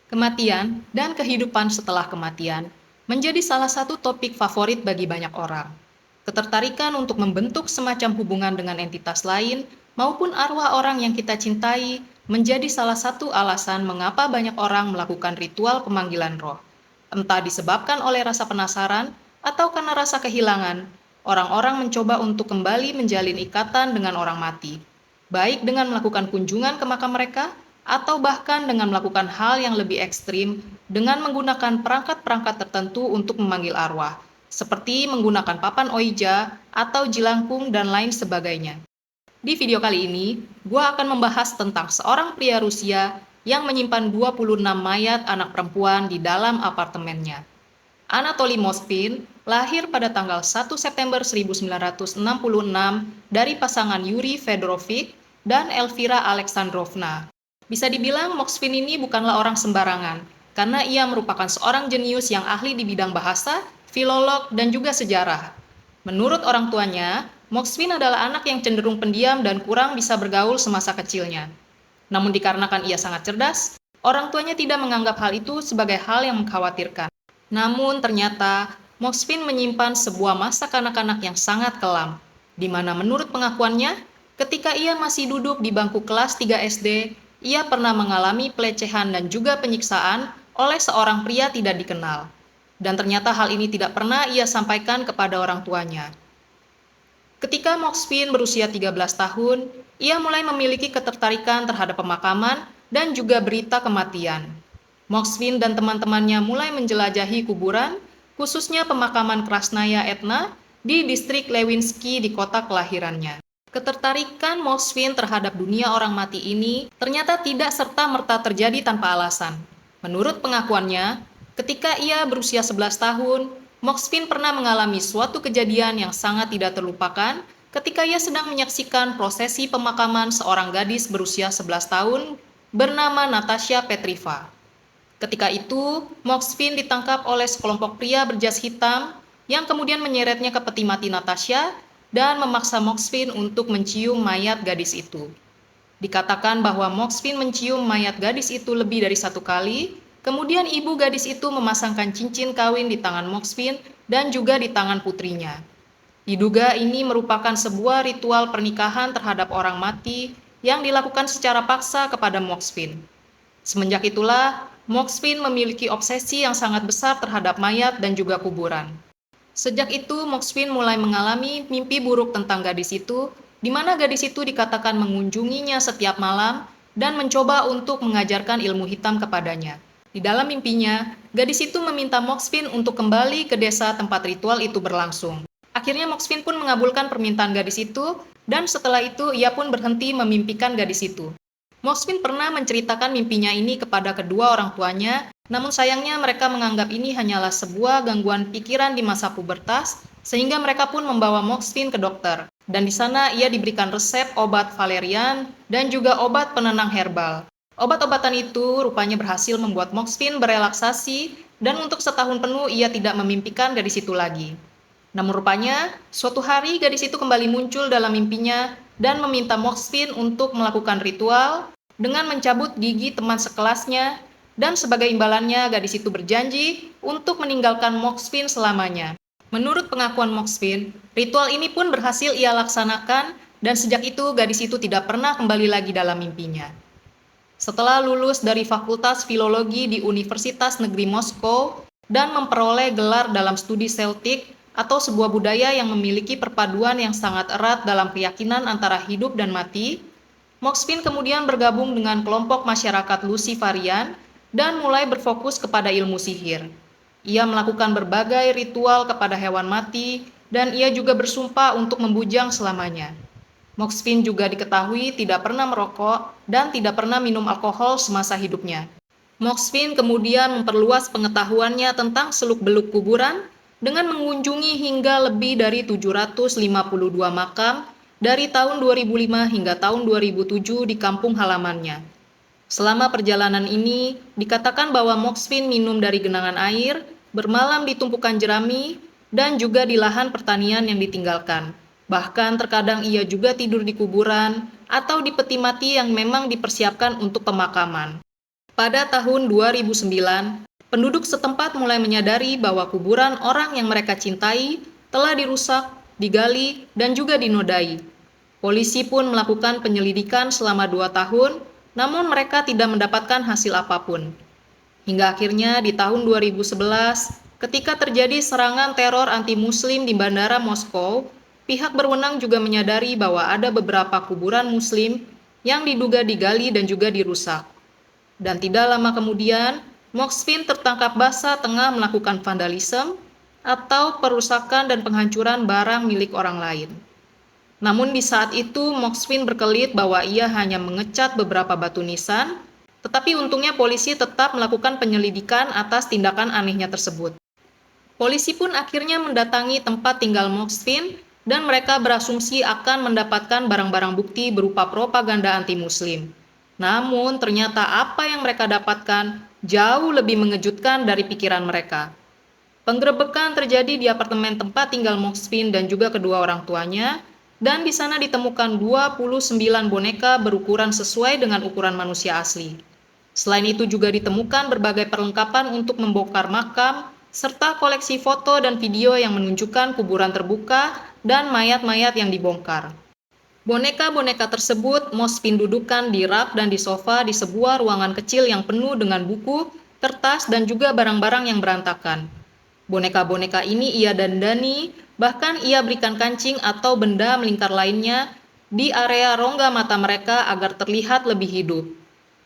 Kematian dan kehidupan setelah kematian menjadi salah satu topik favorit bagi banyak orang. Ketertarikan untuk membentuk semacam hubungan dengan entitas lain maupun arwah orang yang kita cintai menjadi salah satu alasan mengapa banyak orang melakukan ritual pemanggilan roh. Entah disebabkan oleh rasa penasaran atau karena rasa kehilangan, orang-orang mencoba untuk kembali menjalin ikatan dengan orang mati, baik dengan melakukan kunjungan ke makam mereka atau bahkan dengan melakukan hal yang lebih ekstrim dengan menggunakan perangkat-perangkat tertentu untuk memanggil arwah, seperti menggunakan papan oija atau jilangkung dan lain sebagainya. Di video kali ini, gua akan membahas tentang seorang pria Rusia yang menyimpan 26 mayat anak perempuan di dalam apartemennya. Anatoly Moskvin lahir pada tanggal 1 September 1966 dari pasangan Yuri Fedorovich dan Elvira Alexandrovna. Bisa dibilang Moskvin ini bukanlah orang sembarangan, karena ia merupakan seorang jenius yang ahli di bidang bahasa, filolog, dan juga sejarah. Menurut orang tuanya, Moskvin adalah anak yang cenderung pendiam dan kurang bisa bergaul semasa kecilnya. Namun dikarenakan ia sangat cerdas, orang tuanya tidak menganggap hal itu sebagai hal yang mengkhawatirkan. Namun ternyata, Moskvin menyimpan sebuah masa kanak-kanak yang sangat kelam, di mana menurut pengakuannya, ketika ia masih duduk di bangku kelas 3 SD, ia pernah mengalami pelecehan dan juga penyiksaan oleh seorang pria tidak dikenal. Dan ternyata hal ini tidak pernah ia sampaikan kepada orang tuanya. Ketika Moskvin berusia 13 tahun, ia mulai memiliki ketertarikan terhadap pemakaman dan juga berita kematian. Moskvin dan teman-temannya mulai menjelajahi kuburan, khususnya pemakaman Krasnaya Etna di distrik Lewinsky di kota kelahirannya. Ketertarikan Moskvin terhadap dunia orang mati ini ternyata tidak serta-merta terjadi tanpa alasan. Menurut pengakuannya, ketika ia berusia 11 tahun, Moskvin pernah mengalami suatu kejadian yang sangat tidak terlupakan ketika ia sedang menyaksikan prosesi pemakaman seorang gadis berusia 11 tahun bernama Natasha Petriva. Ketika itu, Moskvin ditangkap oleh sekelompok pria berjas hitam yang kemudian menyeretnya ke peti mati Natasha dan memaksa Moskvin untuk mencium mayat gadis itu. Dikatakan bahwa Moskvin mencium mayat gadis itu lebih dari satu kali, kemudian ibu gadis itu memasangkan cincin kawin di tangan Moskvin dan juga di tangan putrinya. Diduga ini merupakan sebuah ritual pernikahan terhadap orang mati yang dilakukan secara paksa kepada Moskvin. Semenjak itulah, Moskvin memiliki obsesi yang sangat besar terhadap mayat dan juga kuburan. Sejak itu, Moskvin mulai mengalami mimpi buruk tentang gadis itu, di mana gadis itu dikatakan mengunjunginya setiap malam dan mencoba untuk mengajarkan ilmu hitam kepadanya. Di dalam mimpinya, gadis itu meminta Moskvin untuk kembali ke desa tempat ritual itu berlangsung. Akhirnya Moskvin pun mengabulkan permintaan gadis itu, dan setelah itu ia pun berhenti memimpikan gadis itu. Moskvin pernah menceritakan mimpinya ini kepada kedua orang tuanya, namun sayangnya mereka menganggap ini hanyalah sebuah gangguan pikiran di masa pubertas, sehingga mereka pun membawa Moskvin ke dokter. Dan di sana ia diberikan resep obat valerian dan juga obat penenang herbal. Obat-obatan itu rupanya berhasil membuat Moskvin berelaksasi, dan untuk setahun penuh ia tidak memimpikan gadis itu lagi. Namun rupanya, suatu hari gadis itu kembali muncul dalam mimpinya dan meminta Moskvin untuk melakukan ritual dengan mencabut gigi teman sekelasnya, dan sebagai imbalannya gadis itu berjanji untuk meninggalkan Moskvin selamanya. Menurut pengakuan Moskvin, ritual ini pun berhasil ia laksanakan, dan sejak itu gadis itu tidak pernah kembali lagi dalam mimpinya. Setelah lulus dari Fakultas Filologi di Universitas Negeri Moskow dan memperoleh gelar dalam studi Celtic atau sebuah budaya yang memiliki perpaduan yang sangat erat dalam keyakinan antara hidup dan mati, Moskvin kemudian bergabung dengan kelompok masyarakat Luciferian dan mulai berfokus kepada ilmu sihir. Ia melakukan berbagai ritual kepada hewan mati dan ia juga bersumpah untuk membujang selamanya. Moskvin juga diketahui tidak pernah merokok dan tidak pernah minum alkohol semasa hidupnya. Moskvin kemudian memperluas pengetahuannya tentang seluk-beluk kuburan dengan mengunjungi hingga lebih dari 752 makam dari tahun 2005 hingga tahun 2007 di kampung halamannya. Selama perjalanan ini, dikatakan bahwa Moskvin minum dari genangan air, bermalam di tumpukan jerami, dan juga di lahan pertanian yang ditinggalkan. Bahkan terkadang ia juga tidur di kuburan atau di peti mati yang memang dipersiapkan untuk pemakaman. Pada tahun 2009, penduduk setempat mulai menyadari bahwa kuburan orang yang mereka cintai telah dirusak, digali, dan juga dinodai. Polisi pun melakukan penyelidikan selama 2 tahun, namun mereka tidak mendapatkan hasil apapun. Hingga akhirnya di tahun 2011, ketika terjadi serangan teror anti-Muslim di Bandara Moskow, pihak berwenang juga menyadari bahwa ada beberapa kuburan Muslim yang diduga digali dan juga dirusak. Dan tidak lama kemudian, Moskvin tertangkap basah tengah melakukan vandalisme atau perusakan dan penghancuran barang milik orang lain. Namun di saat itu, Moskvin berkelit bahwa ia hanya mengecat beberapa batu nisan, tetapi untungnya polisi tetap melakukan penyelidikan atas tindakan anehnya tersebut. Polisi pun akhirnya mendatangi tempat tinggal Moskvin dan mereka berasumsi akan mendapatkan barang-barang bukti berupa propaganda anti-Muslim. Namun ternyata apa yang mereka dapatkan jauh lebih mengejutkan dari pikiran mereka. Penggerebekan terjadi di apartemen tempat tinggal Moskvin dan juga kedua orang tuanya, dan di sana ditemukan 29 boneka berukuran sesuai dengan ukuran manusia asli. Selain itu juga ditemukan berbagai perlengkapan untuk membongkar makam, serta koleksi foto dan video yang menunjukkan kuburan terbuka dan mayat-mayat yang dibongkar. Boneka-boneka tersebut Moskvin dudukkan di rak dan di sofa di sebuah ruangan kecil yang penuh dengan buku, kertas, dan juga barang-barang yang berantakan. Boneka-boneka ini ia dandani, bahkan ia berikan kancing atau benda melingkar lainnya di area rongga mata mereka agar terlihat lebih hidup.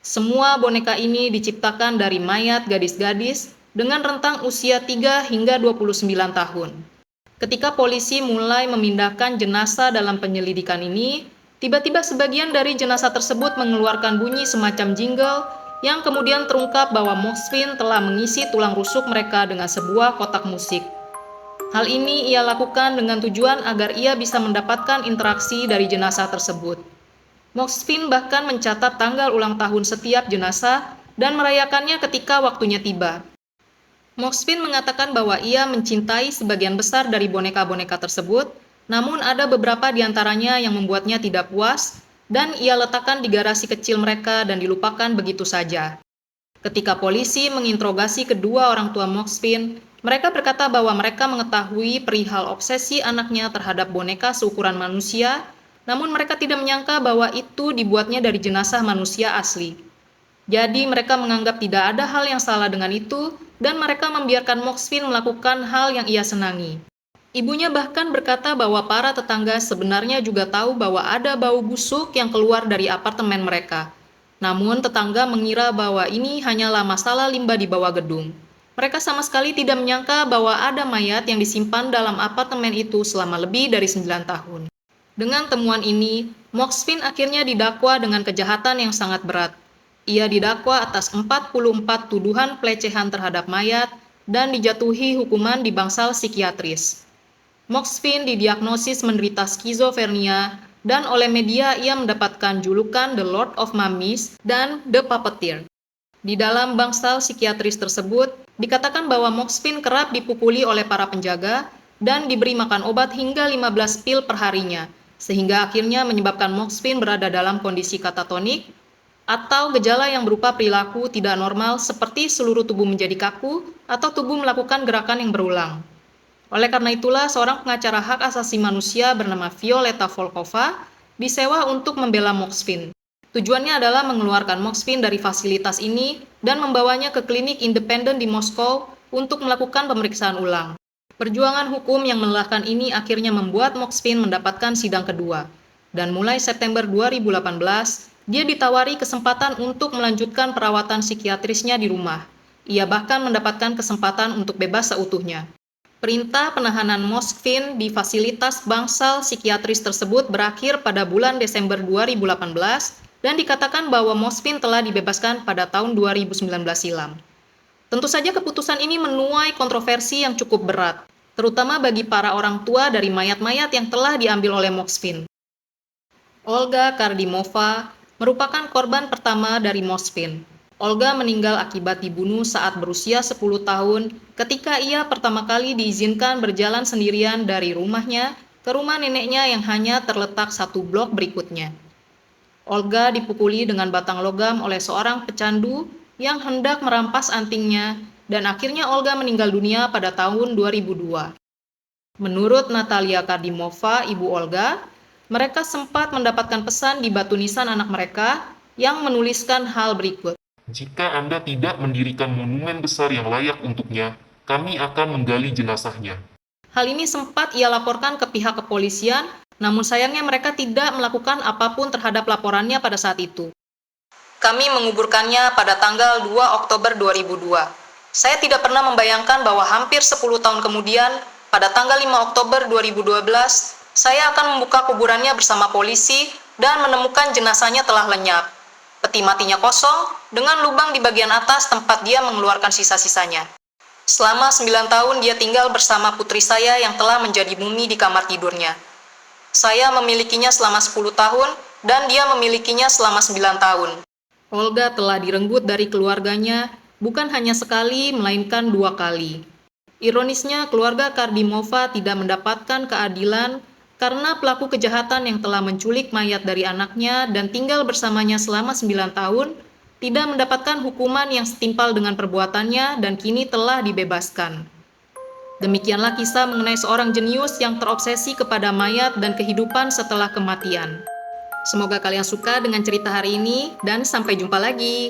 Semua boneka ini diciptakan dari mayat gadis-gadis dengan rentang usia 3 hingga 29 tahun. Ketika polisi mulai memindahkan jenazah dalam penyelidikan ini, tiba-tiba sebagian dari jenazah tersebut mengeluarkan bunyi semacam jingle yang kemudian terungkap bahwa Moskvin telah mengisi tulang rusuk mereka dengan sebuah kotak musik. Hal ini ia lakukan dengan tujuan agar ia bisa mendapatkan interaksi dari jenazah tersebut. Moskvin bahkan mencatat tanggal ulang tahun setiap jenazah dan merayakannya ketika waktunya tiba. Moskvin mengatakan bahwa ia mencintai sebagian besar dari boneka-boneka tersebut, namun ada beberapa di antaranya yang membuatnya tidak puas, dan ia letakkan di garasi kecil mereka dan dilupakan begitu saja. Ketika polisi menginterogasi kedua orang tua Moskvin, mereka berkata bahwa mereka mengetahui perihal obsesi anaknya terhadap boneka seukuran manusia, namun mereka tidak menyangka bahwa itu dibuatnya dari jenazah manusia asli. Jadi mereka menganggap tidak ada hal yang salah dengan itu, dan mereka membiarkan Moskvin melakukan hal yang ia senangi. Ibunya bahkan berkata bahwa para tetangga sebenarnya juga tahu bahwa ada bau busuk yang keluar dari apartemen mereka. Namun tetangga mengira bahwa ini hanyalah masalah limbah di bawah gedung. Mereka sama sekali tidak menyangka bahwa ada mayat yang disimpan dalam apartemen itu selama lebih dari 9 tahun. Dengan temuan ini, Moskvin akhirnya didakwa dengan kejahatan yang sangat berat. Ia didakwa atas 44 tuduhan pelecehan terhadap mayat dan dijatuhi hukuman di bangsal psikiatris. Moskvin didiagnosis menderita skizofrenia dan oleh media ia mendapatkan julukan The Lord of Mummies dan The Puppeteer. Di dalam bangsal psikiatris tersebut, dikatakan bahwa Moskvin kerap dipukuli oleh para penjaga dan diberi makan obat hingga 15 pil per harinya, sehingga akhirnya menyebabkan Moskvin berada dalam kondisi katatonik, atau gejala yang berupa perilaku tidak normal seperti seluruh tubuh menjadi kaku atau tubuh melakukan gerakan yang berulang. Oleh karena itulah, seorang pengacara hak asasi manusia bernama Violeta Volkova disewa untuk membela Moskvin. Tujuannya adalah mengeluarkan Moskvin dari fasilitas ini dan membawanya ke klinik independen di Moskow untuk melakukan pemeriksaan ulang. Perjuangan hukum yang melelahkan ini akhirnya membuat Moskvin mendapatkan sidang kedua. Dan mulai September 2018, dia ditawari kesempatan untuk melanjutkan perawatan psikiatrisnya di rumah. Ia bahkan mendapatkan kesempatan untuk bebas seutuhnya. Perintah penahanan Moskvin di fasilitas bangsal psikiatris tersebut berakhir pada bulan Desember 2018 dan dikatakan bahwa Moskvin telah dibebaskan pada tahun 2019 silam. Tentu saja keputusan ini menuai kontroversi yang cukup berat, terutama bagi para orang tua dari mayat-mayat yang telah diambil oleh Moskvin. Olga Kardimova merupakan korban pertama dari Moskvin. Olga meninggal akibat dibunuh saat berusia 10 tahun ketika ia pertama kali diizinkan berjalan sendirian dari rumahnya ke rumah neneknya yang hanya terletak 1 blok berikutnya. Olga dipukuli dengan batang logam oleh seorang pecandu yang hendak merampas antingnya, dan akhirnya Olga meninggal dunia pada tahun 2002. Menurut Natalia Kardimova, ibu Olga, mereka sempat mendapatkan pesan di batu nisan anak mereka yang menuliskan hal berikut. Jika Anda tidak mendirikan monumen besar yang layak untuknya, kami akan menggali jenazahnya. Hal ini sempat ia laporkan ke pihak kepolisian, namun sayangnya mereka tidak melakukan apapun terhadap laporannya pada saat itu. Kami menguburkannya pada tanggal 2 Oktober 2002. Saya tidak pernah membayangkan bahwa hampir 10 tahun kemudian, pada tanggal 5 Oktober 2012, saya akan membuka kuburannya bersama polisi dan menemukan jenazahnya telah lenyap. Peti matinya kosong, dengan lubang di bagian atas tempat dia mengeluarkan sisa-sisanya. Selama 9 tahun dia tinggal bersama putri saya yang telah menjadi mumi di kamar tidurnya. Saya memilikinya selama 10 tahun, dan dia memilikinya selama 9 tahun. Olga telah direnggut dari keluarganya bukan hanya sekali, melainkan 2 kali. Ironisnya, keluarga Kardimova tidak mendapatkan keadilan karena pelaku kejahatan yang telah menculik mayat dari anaknya dan tinggal bersamanya selama 9 tahun tidak mendapatkan hukuman yang setimpal dengan perbuatannya dan kini telah dibebaskan. Demikianlah kisah mengenai seorang jenius yang terobsesi kepada mayat dan kehidupan setelah kematian. Semoga kalian suka dengan cerita hari ini dan sampai jumpa lagi.